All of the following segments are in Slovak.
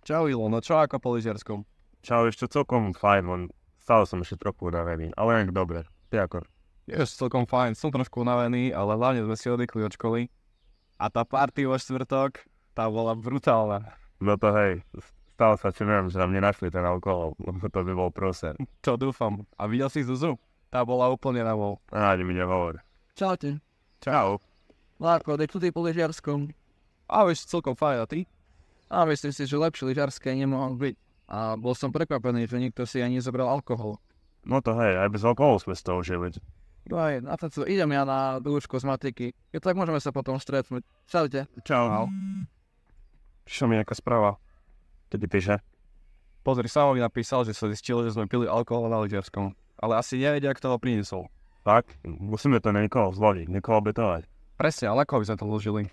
Čau Ilo, no čo ako po lyžiarskom? Čau, ešte celkom fajn, len stále som ešte trochu unavený, ale nejak dobre. Ty ako? Je celkom fajn, som trošku unavený, ale hlavne sme si odvykli od školy. A tá party vo štvrtok, tá bola brutálna. No to hej, stále sa čujem, že nám nenašli ten alkohol, lebo to by bol proser. To dúfam. A videl si Zuzu? Tá bola úplne na vol. Ani mi nehovor. Čaute. Čau. Láko, dej tu ty po lyžiarskom. A vieš, celkom fajn, a ty? A myslím si, že lepšie lyžiarske nemohol byť. A bol som prekvapený, že nikto si ani nezobral alkohol. No to hej, aj bez alkoholu sme z toho žili. No aj, na to idem ja na dĺžku z matiky. Keď tak môžeme sa potom stretnúť. Čaute. Čau. Prišla mi nejaká správa. Čo ti píše? Pozri, Samo mi napísal, že sa zistilo, že sme pili alkohol na lyžiarskom. Ale asi nevedia, kto ho priniesol. Tak? Musíme to niekoho zložiť, niekoho obetovať. Presne, ale ako by sme to zložili?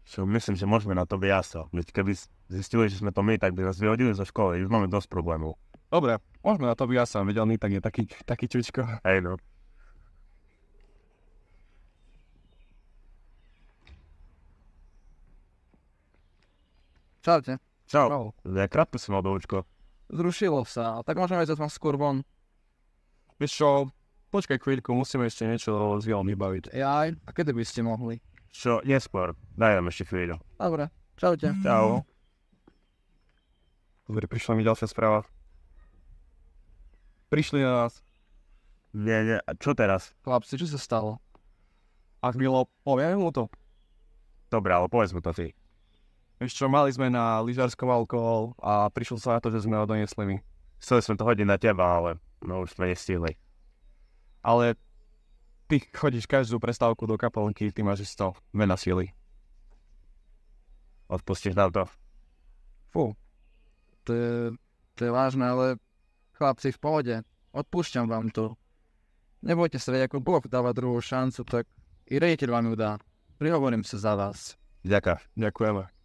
Čo myslím, že môžeme na to byť jasno. Veď keby zistili, že sme to my, tak by nás vyhodili zo školy. Už máme dosť problémov. Dobre, môžeme na to byť jasno. Veď on tak je taký čučko. Hej no. Čaute. Čau. Čau. Ja krátko som mal doučko. Zrušilo sa, tak môžeme ísť tam skôr von. Vieš čo, počkaj chvíľku, musíme ešte niečo s Vilom vybaviť. Jaj, a kedy by ste mohli? Čo, neskôr. Daj nám ešte chvíľu. Dobre, čaute. Čau. Pozri, prišla mi ďalšia správa. Prišli na nás. Nie, a čo teraz? Chlapci, čo sa stalo? Ak Milo, povieme mu to. Dobre, ale povedz mu to ty. Vieš čo, mali sme na lyžarskom alkohol a prišlo sa na to, že sme ho doniesli my. Chceli sme to hodiť na teba, ale no už sme nestihli. Ale ty chodíš každú prestávku do kapelky, ty máš isto mena sily. Odpustíš nám to. Fú. To je vážne, ale chlapci v pohode. Odpúšťam vám to. Nebojte sa, veď ako Boh dáva druhú šancu, tak i riaditeľ vám ju dá. Prihovorím sa za vás. Ďakujem. Ďakujeme.